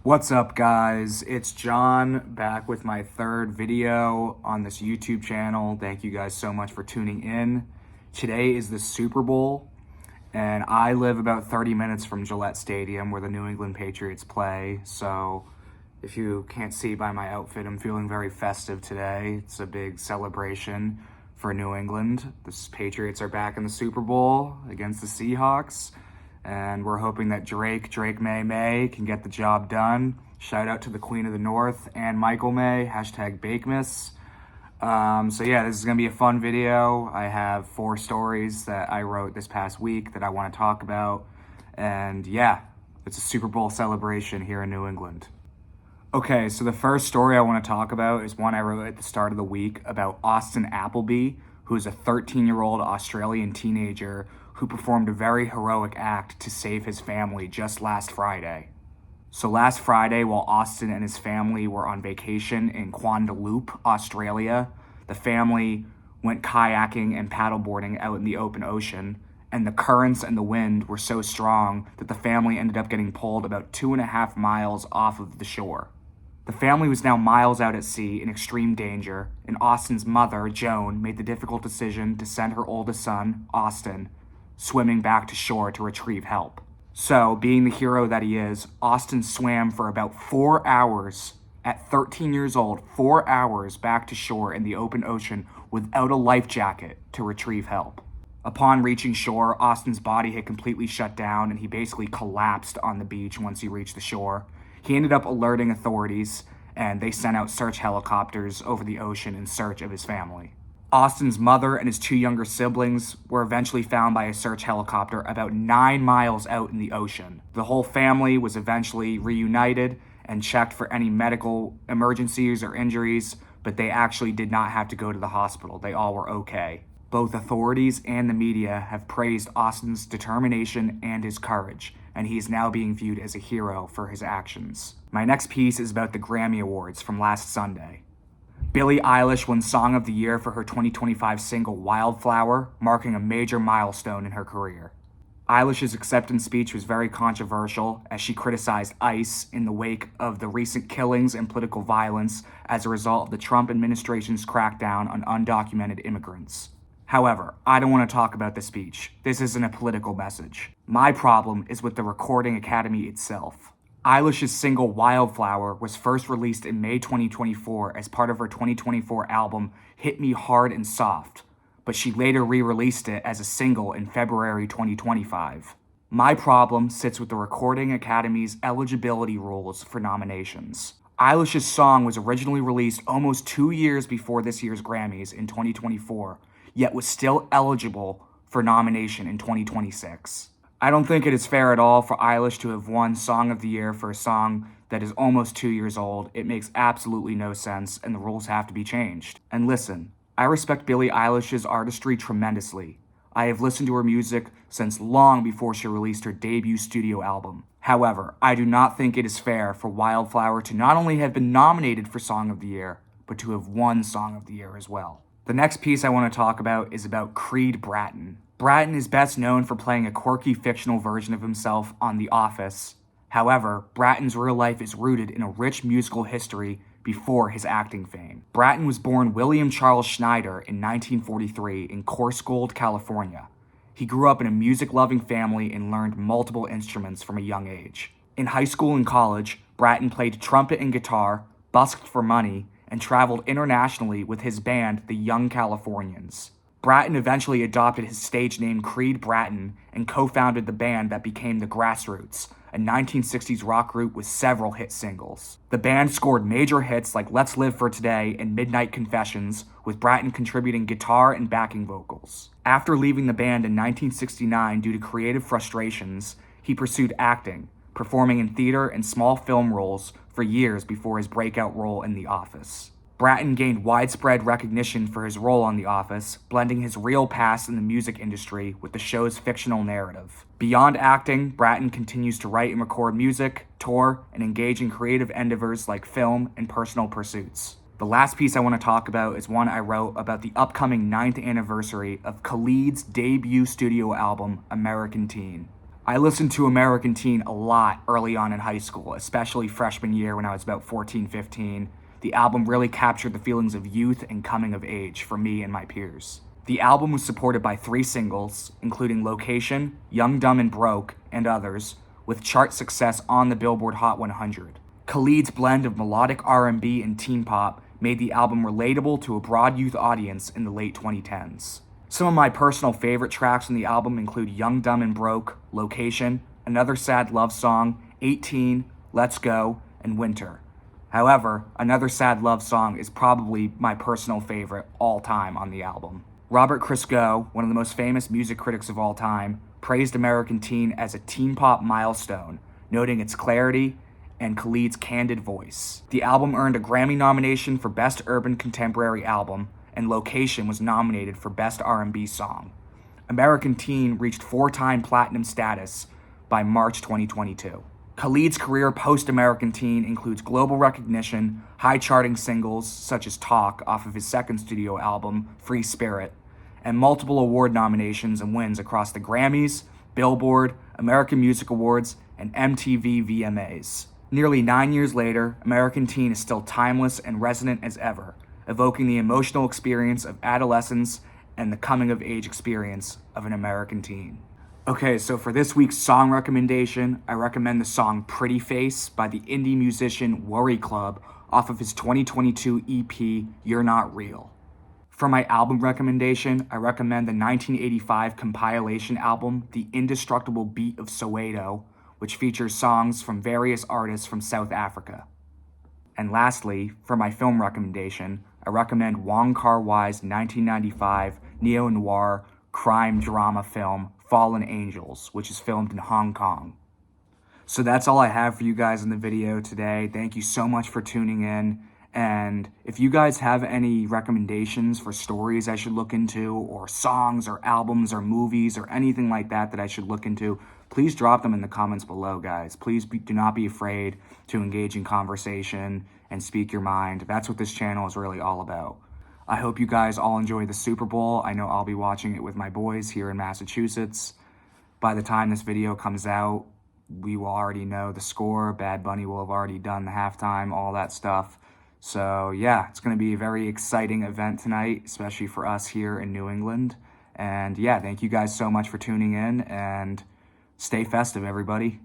What's up, guys? It's John back with my third video on this YouTube channel. Thank you guys so much for tuning in. Today is the Super Bowl, and I live about 30 minutes from Gillette Stadium where the New England Patriots play. So if you can't see by my outfit, I'm feeling very festive today. It's a big celebration for New England. The Patriots are back in the Super Bowl against the Seahawks. And we're hoping that Drake May can get the job done. Shout out to the Queen of the North and Michael May, hashtag Bakemas. So yeah, this is gonna be a fun video. I have 4 stories that I wrote this past week that I wanna talk about. And yeah, it's a Super Bowl celebration here in New England. Okay, so the first story I wanna talk about is one I wrote at the start of the week about Austin Appleby, who is a 13-year-old Australian teenager who performed a very heroic act to save his family just last Friday. So last Friday, while Austin and his family were on vacation in Quandaloop, Australia, the family went kayaking and paddleboarding out in the open ocean, and the currents and the wind were so strong that the family ended up getting pulled about 2.5 miles off of the shore. The family was now miles out at sea in extreme danger, and Austin's mother, Joan, made the difficult decision to send her oldest son, Austin, swimming back to shore to retrieve help. So, being the hero that he is, Austin swam for about 4 hours at 13 years old, 4 hours back to shore in the open ocean without a life jacket to retrieve help. Upon reaching shore, Austin's body had completely shut down and he basically collapsed on the beach once he reached the shore. He ended up alerting authorities and they sent out search helicopters over the ocean in search of his family. Austin's mother and his 2 younger siblings were eventually found by a search helicopter about 9 miles out in the ocean. The whole family was eventually reunited and checked for any medical emergencies or injuries, but they actually did not have to go to the hospital. They all were okay. Both authorities and the media have praised Austin's determination and his courage, and he is now being viewed as a hero for his actions. My next piece is about the Grammy Awards from last Sunday. Billie Eilish won Song of the Year for her 2025 single Wildflower, marking a major milestone in her career. Eilish's acceptance speech was very controversial as she criticized ICE in the wake of the recent killings and political violence as a result of the Trump administration's crackdown on undocumented immigrants. However, I don't want to talk about the speech. This isn't a political message. My problem is with the Recording Academy itself. Eilish's single Wildflower was first released in May 2024 as part of her 2024 album Hit Me Hard and Soft, but she later re-released it as a single in February 2025. My problem sits with the Recording Academy's eligibility rules for nominations. Eilish's song was originally released almost 2 years before this year's Grammys in 2024, yet was still eligible for nomination in 2026. I don't think it is fair at all for Eilish to have won Song of the Year for a song that is almost 2 years old. It makes absolutely no sense, and the rules have to be changed. And listen, I respect Billie Eilish's artistry tremendously. I have listened to her music since long before she released her debut studio album. However, I do not think it is fair for Wildflower to not only have been nominated for Song of the Year, but to have won Song of the Year as well. The next piece I want to talk about is about Creed Bratton. Bratton is best known for playing a quirky fictional version of himself on The Office. However, Bratton's real life is rooted in a rich musical history before his acting fame. Bratton was born William Charles Schneider in 1943 in Coarsegold, California. He grew up in a music-loving family and learned multiple instruments from a young age. In high school and college, Bratton played trumpet and guitar, busked for money, and traveled internationally with his band, the Young Californians. Bratton eventually adopted his stage name Creed Bratton and co-founded the band that became the Grassroots, a 1960s rock group with several hit singles. The band scored major hits like Let's Live for Today and Midnight Confessions, with Bratton contributing guitar and backing vocals. After leaving the band in 1969 due to creative frustrations, he pursued acting, performing in theater and small film roles for years before his breakout role in The Office. Bratton gained widespread recognition for his role on The Office, blending his real past in the music industry with the show's fictional narrative. Beyond acting, Bratton continues to write and record music, tour, and engage in creative endeavors like film and personal pursuits. The last piece I want to talk about is one I wrote about the upcoming 9th anniversary of Khalid's debut studio album, American Teen. I listened to American Teen a lot early on in high school, especially freshman year when I was about 14, 15. The album really captured the feelings of youth and coming of age for me and my peers. The album was supported by 3 singles, including Location, Young, Dumb, and Broke, and others, with chart success on the Billboard Hot 100. Khalid's blend of melodic R&B and teen pop made the album relatable to a broad youth audience in the late 2010s. Some of my personal favorite tracks on the album include Young, Dumb, and Broke, Location, Another Sad Love Song, 18, Let's Go, and Winter. However, Another Sad Love Song is probably my personal favorite all time on the album. Robert Christgau, one of the most famous music critics of all time, praised American Teen as a teen pop milestone, noting its clarity and Khalid's candid voice. The album earned a Grammy nomination for Best Urban Contemporary Album, and Location was nominated for Best R&B Song. American Teen reached 4-time platinum status by March 2022. Khalid's career post-American Teen includes global recognition, high-charting singles such as Talk off of his second studio album, Free Spirit, and multiple award nominations and wins across the Grammys, Billboard, American Music Awards, and MTV VMAs. Nearly 9 years later, American Teen is still timeless and resonant as ever, evoking the emotional experience of adolescence and the coming-of-age experience of an American teen. Okay, so for this week's song recommendation, I recommend the song Pretty Face by the indie musician Worry Club off of his 2022 EP, You're Not Real. For my album recommendation, I recommend the 1985 compilation album, The Indestructible Beat of Soweto, which features songs from various artists from South Africa. And lastly, for my film recommendation, I recommend Wong Kar-wai's 1995 neo-noir crime drama film, Fallen Angels, which is filmed in Hong Kong. So that's all I have for you guys in the video today. Thank you so much for tuning in. And if you guys have any recommendations for stories I should look into, or songs or albums or movies or anything like that that I should look into, please drop them in the comments below, guys. Please do not be afraid to engage in conversation and speak your mind. That's what this channel is really all about. I hope you guys all enjoy the Super Bowl. I know I'll be watching it with my boys here in Massachusetts. By the time this video comes out, we will already know the score. Bad Bunny will have already done the halftime, all that stuff. So yeah, it's going to be a very exciting event tonight, especially for us here in New England. And yeah, thank you guys so much for tuning in, and stay festive, everybody.